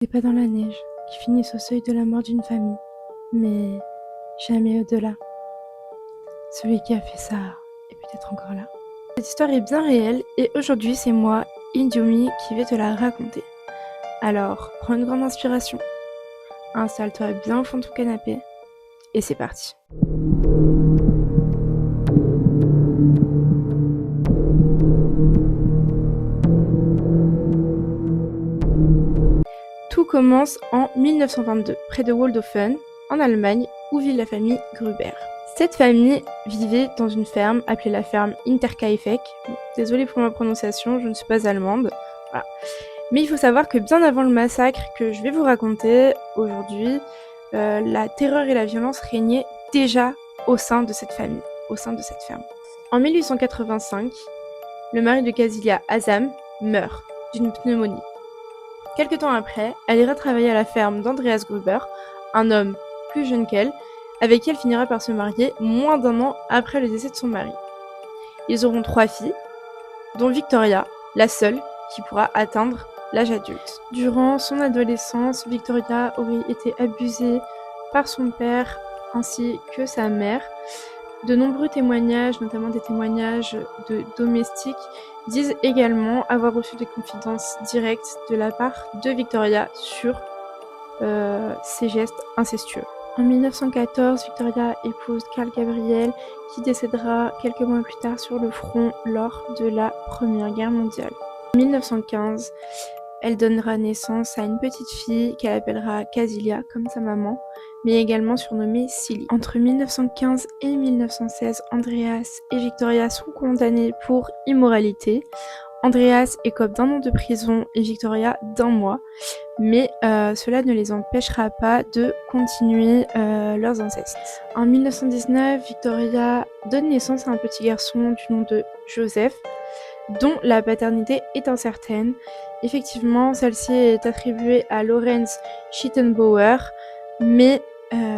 Des pas dans la neige qui finissent au seuil de la mort d'une famille, mais jamais au-delà. Celui qui a fait ça est peut-être encore là. Cette histoire est bien réelle et aujourd'hui c'est moi, Indiomi, qui vais te la raconter. Alors, prends une grande inspiration, installe-toi bien au fond de ton canapé et c'est parti. Tout commence en 1922, près de Waldhofen, en Allemagne, où vit la famille Gruber. Cette famille vivait dans une ferme appelée la ferme Hinterkaifeck. Désolée pour ma prononciation, je ne suis pas allemande. Voilà. Mais il faut savoir que bien avant le massacre que je vais vous raconter aujourd'hui, la terreur et la violence régnaient déjà au sein de cette famille, au sein de cette ferme. En 1885, le mari de Casilia, Azam, meurt d'une pneumonie. Quelque temps après, elle ira travailler à la ferme d'Andreas Gruber, un homme plus jeune qu'elle, avec qui elle finira par se marier moins d'un an après le décès de son mari. Ils auront 3 filles, dont Victoria, la seule qui pourra atteindre l'âge adulte. Durant son adolescence, Victoria aurait été abusée par son père ainsi que sa mère. De nombreux témoignages, notamment des témoignages de domestiques, disent également avoir reçu des confidences directes de la part de Victoria sur ses gestes incestueux. En 1914, Victoria épouse Carl Gabriel, qui décédera quelques mois plus tard sur le front lors de la Première Guerre mondiale. En 1915, elle donnera naissance à une petite fille qu'elle appellera Casilia, comme sa maman, mais également surnommée Silly. Entre 1915 et 1916, Andreas et Victoria sont condamnés pour immoralité. Andreas écope d'1 an de prison et Victoria d'1 mois, mais cela ne les empêchera pas de continuer leurs incestes. En 1919, Victoria donne naissance à un petit garçon du nom de Joseph, dont la paternité est incertaine. Effectivement, celle-ci est attribuée à Lorenz Schittenbauer, mais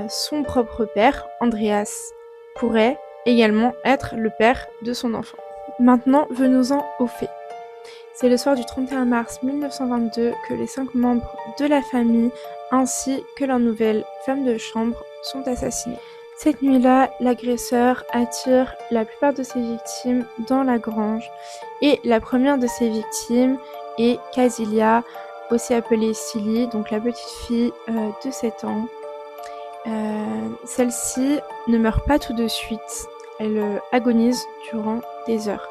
son propre père, Andreas, pourrait également être le père de son enfant. Maintenant, venons-en aux faits. C'est le soir du 31 mars 1922 que les 5 membres de la famille ainsi que leur nouvelle femme de chambre sont assassinés. Cette nuit-là, l'agresseur attire la plupart de ses victimes dans la grange et la première de ces victimes est Casilia, aussi appelée Silly, donc la petite fille de 7 ans. Celle-ci ne meurt pas tout de suite, elle agonise durant des heures.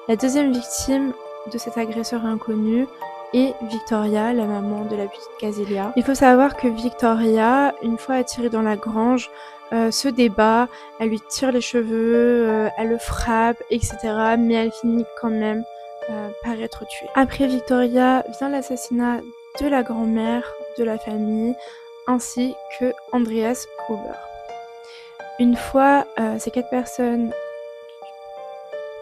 La deuxième victime de cet agresseur inconnu est Victoria, la maman de la petite Casilia. Il faut savoir que Victoria, une fois attirée dans la grange, se débat, elle lui tire les cheveux, elle le frappe, etc. Mais elle finit quand même par être tuée. Après Victoria vient l'assassinat de la grand-mère de la famille, ainsi que Andreas Gruber. Une fois ces 4 personnes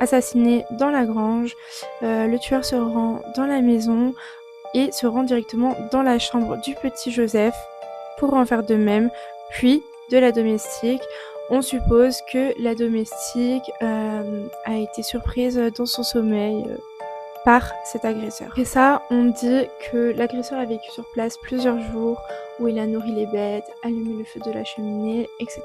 assassinées dans la grange, le tueur se rend dans la maison et se rend directement dans la chambre du petit Joseph pour en faire de même, puis de la domestique. On suppose que la domestique a été surprise dans son sommeil par cet agresseur. Après ça, on dit que l'agresseur a vécu sur place plusieurs jours où il a nourri les bêtes, allumé le feu de la cheminée, etc.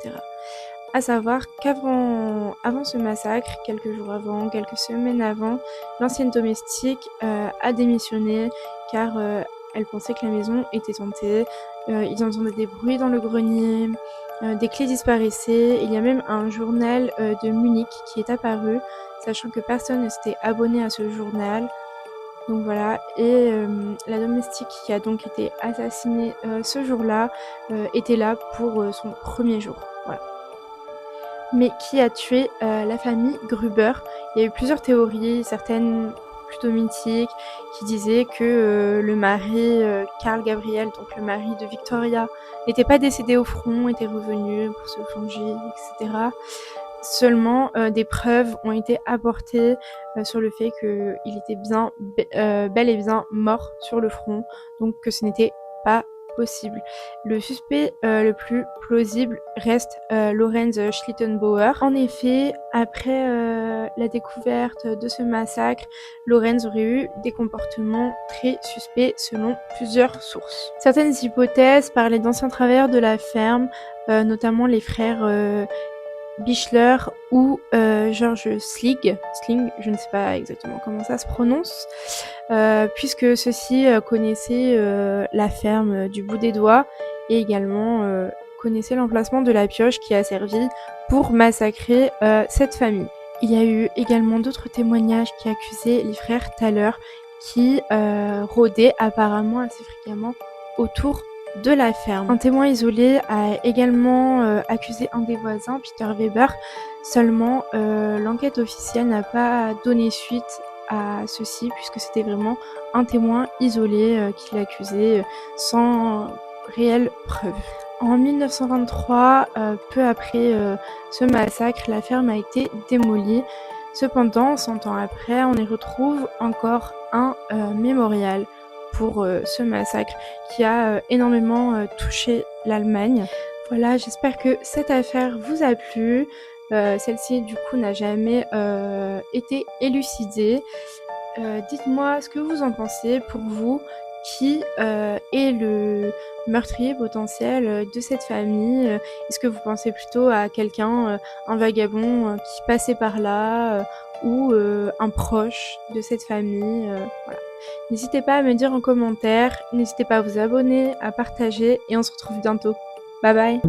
À savoir qu'avant ce massacre, quelques jours avant, quelques semaines avant, l'ancienne domestique a démissionné car elle pensait que la maison était hantée. Ils entendaient des bruits dans le grenier, des clés disparaissaient. Il y a même un journal de Munich qui est apparu, sachant que personne ne s'était abonné à ce journal. Donc voilà, et la domestique qui a donc été assassinée ce jour-là était là pour son premier jour. Voilà. Mais qui a tué la famille Gruber? Il y a eu plusieurs théories, certaines plutôt mythiques, qui disaient que le mari, Carl Gabriel, donc le mari de Victoria, n'était pas décédé au front, était revenu pour se venger, etc. Seulement, des preuves ont été apportées sur le fait qu'il était bel et bien mort sur le front, donc que ce n'était pas possible. Le suspect le plus plausible reste Lorenz Schlittenbauer. En effet, après la découverte de ce massacre, Lorenz aurait eu des comportements très suspects selon plusieurs sources. Certaines hypothèses parlaient d'anciens travailleurs de la ferme, notamment les frères Bichler ou George Sling, je ne sais pas exactement comment ça se prononce, puisque ceux-ci connaissaient la ferme du bout des doigts et également connaissaient l'emplacement de la pioche qui a servi pour massacrer cette famille. Il y a eu également d'autres témoignages qui accusaient les frères Thaler qui rôdaient apparemment assez fréquemment autour de la ferme. Un témoin isolé a également accusé un des voisins, Peter Weber. Seulement, l'enquête officielle n'a pas donné suite à ceci, puisque c'était vraiment un témoin isolé qui l'accusait sans réelle preuve. En 1923, peu après ce massacre, la ferme a été démolie. Cependant, 100 ans après, on y retrouve encore un mémorial pour ce massacre qui a énormément touché l'Allemagne. Voilà, j'espère que cette affaire vous a plu. Celle-ci, du coup, n'a jamais été élucidée. Dites-moi ce que vous en pensez. Pour vous, qui est le meurtrier potentiel de cette famille? Est-ce que vous pensez plutôt à quelqu'un, un vagabond qui passait par là, ou un proche de cette famille? Voilà. N'hésitez pas à me dire en commentaire, n'hésitez pas à vous abonner, à partager et on se retrouve bientôt. Bye bye!